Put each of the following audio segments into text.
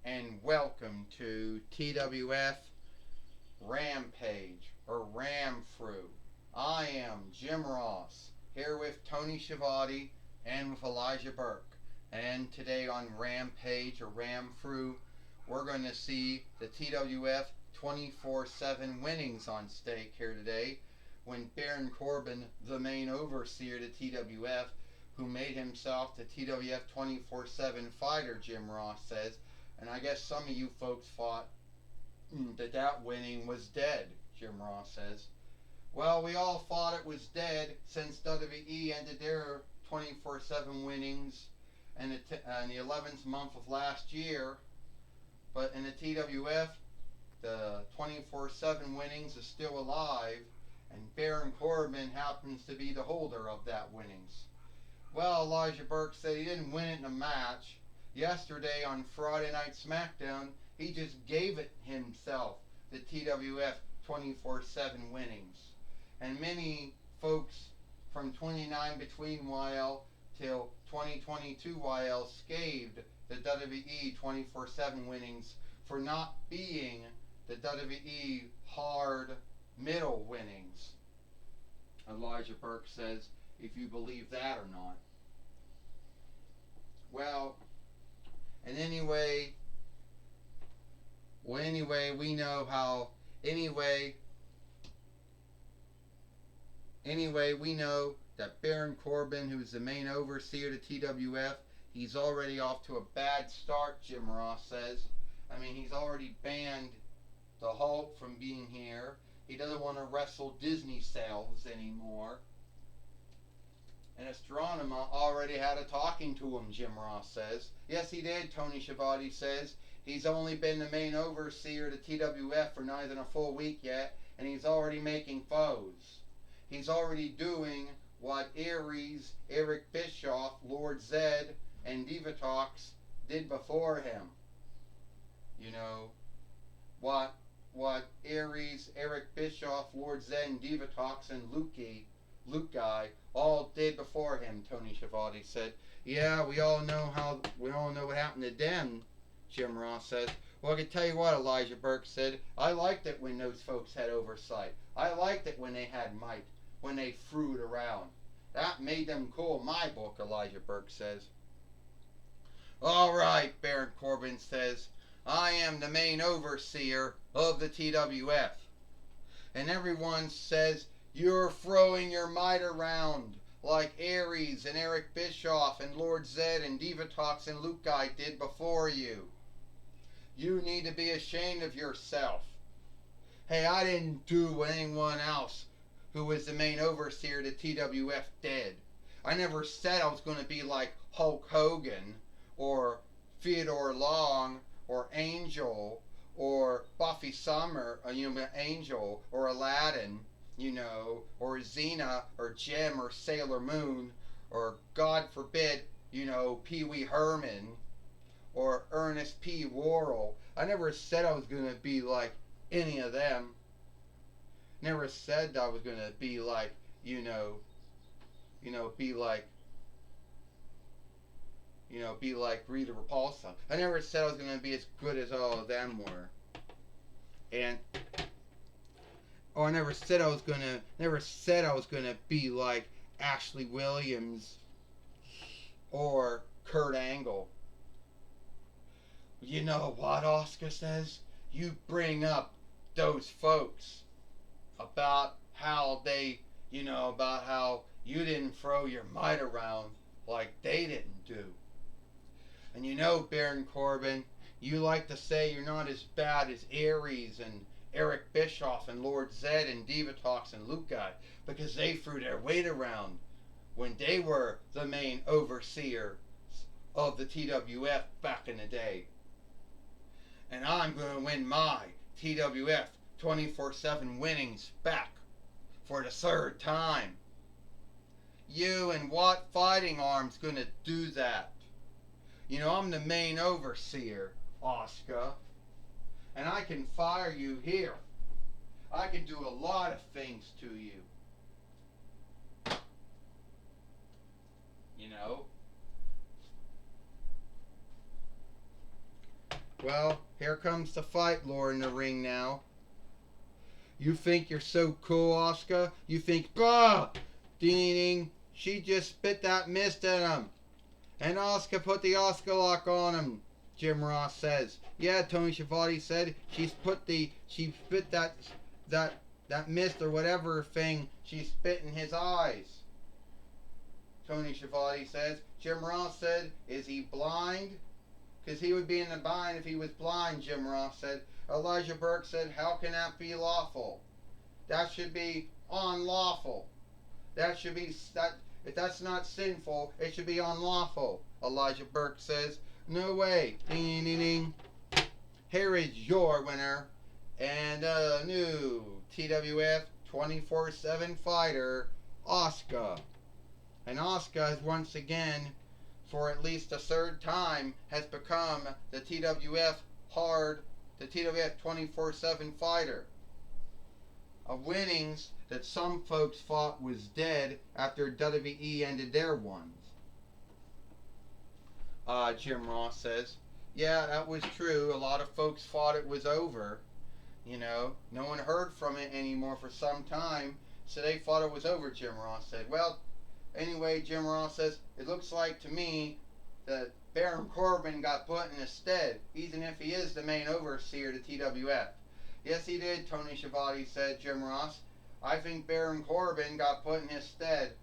and welcome to TWF Rampage or Ramfru. I am Jim Ross, here with Tony Schiavone and with Elijah Burke. And today on Rampage or Ramfru, we're going to see the TWF 24/7 winnings on stake here today when Baron Corbin, the main overseer to TWF, who made himself the TWF 24/7 fighter, Jim Ross says. And I guess some of you folks thought that winning was dead, Jim Ross says. Well, we all thought it was dead since WWE ended their 24/7 winnings in the 11th month of last year. But in the TWF, the 24/7 winnings is still alive, and Baron Corbin happens to be the holder of that winnings. Well, Elijah Burke said he didn't win it in a match. Yesterday on Friday Night SmackDown, he just gave it himself, the TWF 24/7 winnings. And many folks from 29 between YL till 2022 YL scathed the WWE 24/7 winnings for not being the WWE hard middle winnings. Elijah Burke says, if you believe that or not. Well, and anyway, we know how, we know that Baron Corbin, who's the main overseer to TWF, he's already off to a bad start, Jim Ross says. I mean, he's already banned the Hulk from being here. He doesn't want to wrestle Disney sales anymore. And Astronema already had a talking to him, Jim Ross says. Yes, he did, Tony Schiavone says. He's only been the main overseer to TWF for not even a full week yet, and he's already making foes. He's already doing what Aries, Eric Bischoff, Lord Zed, and Divatox did before him. You know, what Aries, Eric Bischoff, Lord Zed, and Divatox, and Luke Guy all did before him, Tony Schiavone said. Yeah, we all know what happened to them, Jim Ross says. Well, I can tell you what, Elijah Burke said. I liked it when those folks had oversight. I liked it when they had might, when they threw it around. That made them cool in my book, Elijah Burke says. All right, Baron Corbin says. I am the main overseer of the TWF. And everyone says, you're throwing your might around like Aries and Eric Bischoff and Lord Zed and Divatox and Luke Guy did before you. You need to be ashamed of yourself. Hey, I didn't do what anyone else who was the main overseer to TWF did. I never said I was going to be like Hulk Hogan or Theodore Long or Angel or Buffy Summer, Angel or Aladdin, or Xena or Jem or Sailor Moon or, God forbid, Pee Wee Herman or Ernest P. Worrell. I never said I was going to be like any of them. Never said I was going to be like, be like Rita Repulsa. I never said I was going to be as good as all of them were. And I never said I was gonna be like Ashley Williams or Kurt Angle. You know what, Oscar says? You bring up those folks about how about how you didn't throw your might around like they didn't do. And Baron Corbin, you like to say you're not as bad as Aries and Eric Bischoff and Lord Zed and Divatox and Luke Guy because they threw their weight around when they were the main overseer of the TWF back in the day. And I'm going to win my TWF 24/7 winnings back for the third time. You and what fighting arm's going to do that? I'm the main overseer, Oscar. And I can fire you here. I can do a lot of things to you. Well, here comes the fight lore in the ring now. You think you're so cool, Asuka? You think, bah! Ding, she just spit that mist at him. And Asuka put the Asuka lock on him, Jim Ross says. Yeah, Tony Schiavone said she spit that mist or whatever thing she spit in his eyes. Tony Schiavone says. Jim Ross said, is he blind? Because he would be in the bind if he was blind, Jim Ross said. Elijah Burke said, how can that be lawful? That should be unlawful. That should be, if that's not sinful, it should be unlawful, Elijah Burke says. No way. Ding, ding, ding. Here is your winner and a new TWF 24/7 fighter, Asuka. And Asuka has once again, for at least a third time, has become the TWF 24/7 fighter. Of winnings that some folks thought was dead after WWE ended their ones. Jim Ross says, yeah, that was true. A lot of folks thought it was over. You know, no one heard from it anymore for some time, so they thought it was over, Jim Ross said. Well, anyway, Jim Ross says, it looks like to me that Baron Corbin got put in his stead, even if he is the main overseer to TWF. Yes, he did, Tony Schiavone said, Jim Ross. I think Baron Corbin got put in his stead,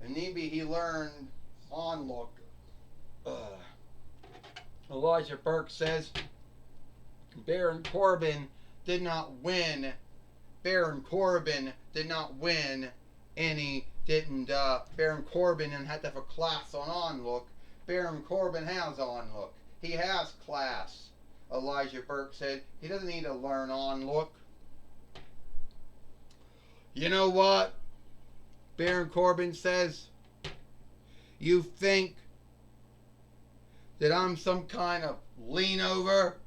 and maybe he learned onlook. Elijah Burke says, Baron Corbin did not win. Baron Corbin did not win any, Baron Corbin didn't have to have a class on onlook. Baron Corbin has onlook. He has class, Elijah Burke said. He doesn't need to learn onlook. You know what? Baron Corbin says, you think that I'm some kind of lean over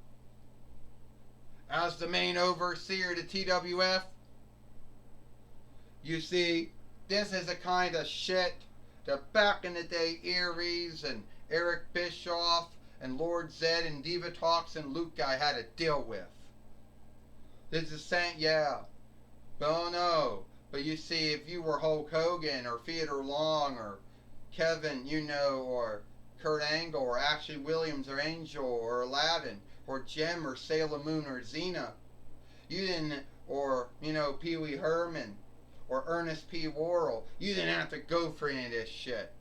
as the main overseer to TWF? You see, this is the kind of shit that back in the day Aries and Eric Bischoff and Lord Zed and Diva Talks and Luke Guy had to deal with. This is saying, yeah. Oh no. But you see, if you were Hulk Hogan or Theodore Long or Kevin, or Kurt Angle or Ashley Williams or Angel or Aladdin or Jem or Sailor Moon or Xena, you didn't, or, Pee Wee Herman or Ernest P. Worrell, you didn't have to go for any of this shit.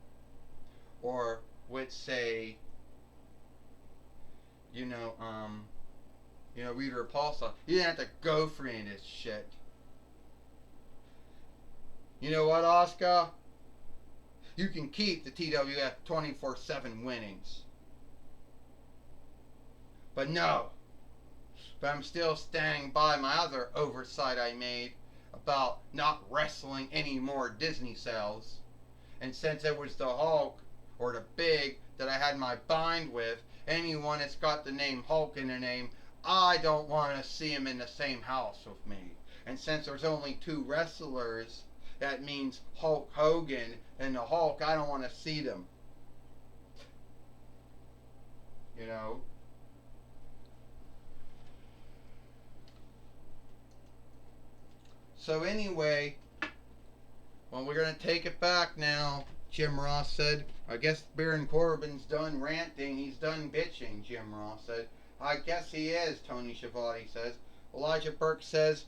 Or with, say, Rita Repulsa, you didn't have to go for any of this shit. You know what, Asuka? You can keep the TWF 24/7 winnings. But no. But I'm still standing by my other oversight I made about not wrestling any more Disney sales. And since it was the Hulk, or the Big, that I had my bind with, anyone that's got the name Hulk in their name, I don't want to see him in the same house with me. And since there's only two wrestlers, that means Hulk Hogan and the Hulk, I don't want to see them. So anyway, well, we're going to take it back now, Jim Ross said. I guess Baron Corbin's done ranting. He's done bitching, Jim Ross said. I guess he is, Tony Schiavone says. Elijah Burke says,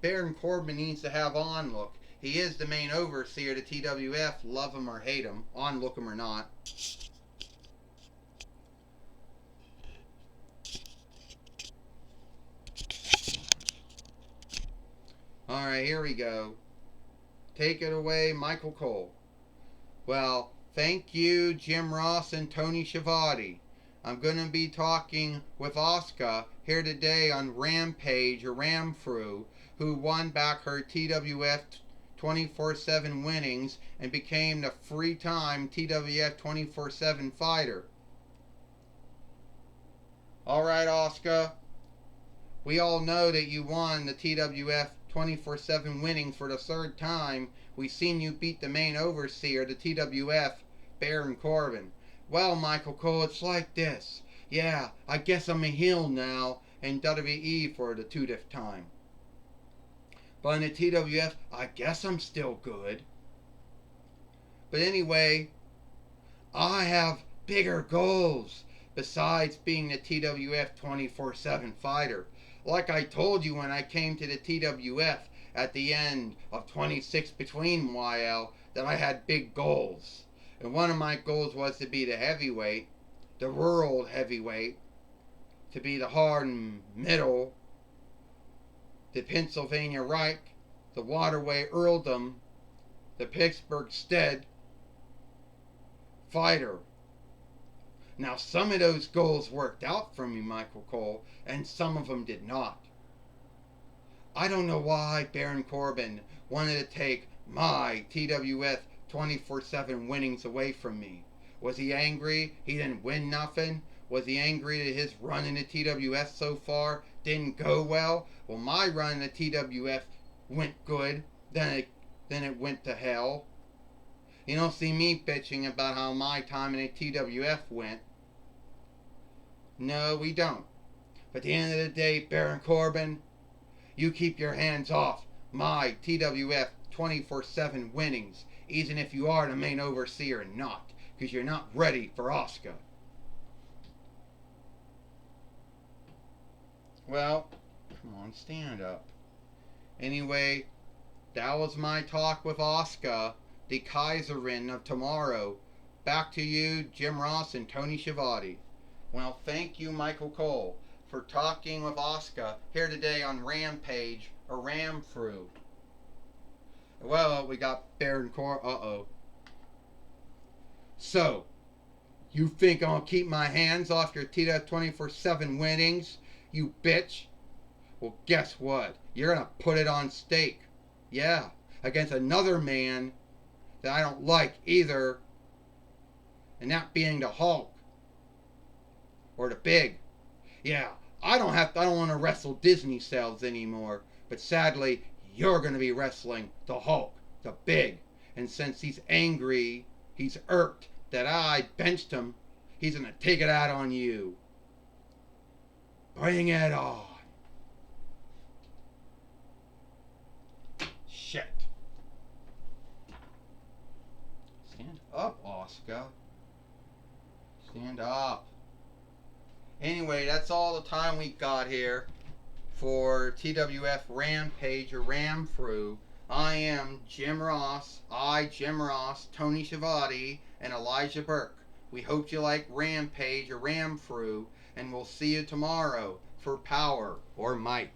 Baron Corbin needs to have onlook. He is the main overseer to TWF, love him or hate him, onlook him or not. Alright, here we go. Take it away, Michael Cole. Well, thank you, Jim Ross and Tony Schiavone. I'm going to be talking with Asuka here today on Rampage, or Ramfru, who won back her TWF 24/7 winnings and became the three-time TWF 24/7 fighter. Alright, Asuka. We all know that you won the TWF 24/7 winnings for the third time. We seen you beat the main overseer, the TWF, Baron Corbin. Well, Michael Cole, it's like this. Yeah, I guess I'm a heel now in WWE for the 2nd time. But in the TWF, I guess I'm still good. But anyway, I have bigger goals besides being the TWF 24/7 fighter. Like I told you when I came to the TWF at the end of 26 between YL, that I had big goals. And one of my goals was to be the heavyweight, the world heavyweight, to be the hard and middle, the Pennsylvania Reich, the Waterway Earldom, the Pittsburgh Stead fighter. Now, some of those goals worked out for me, Michael Cole, and some of them did not. I don't know why Baron Corbin wanted to take my TWF 24/7 winnings away from me. Was he angry he didn't win nothing? Was he angry that his run in the TWF so far didn't go well? Well, my run in the TWF went good, then it went to hell. You don't see me bitching about how my time in the TWF went. No, we don't. But at the end of the day, Baron Corbin, you keep your hands off my TWF 24/7 winnings, even if you are the main overseer and not, because you're not ready for Asuka. Well, come on, stand up. Anyway, that was my talk with Asuka, the Kaiserin of tomorrow. Back to you, Jim Ross and Tony Schiavone. Well, thank you, Michael Cole, for talking with Asuka here today on Rampage, or Ramfru. Well, we got Baron Corbin. Uh-oh. So, you think I'll keep my hands off your TWF 24/7 winnings, you bitch? Well, guess what? You're gonna put it on stake. Yeah, against another man that I don't like either, and that being the Hulk. Or the Big. Yeah, I don't want to wrestle Disney cells anymore, but sadly, you're going to be wrestling the Hulk, the Big. And since he's angry, he's irked that I benched him, he's going to take it out on you. Bring it on. Shit. Stand up, Asuka. Stand up. Anyway, that's all the time we got here for TWF Rampage or Ramfru. I am Jim Ross, Jim Ross, Tony Schiavone, and Elijah Burke. We hope you like Rampage or Ramfru, and we'll see you tomorrow for Power or Might.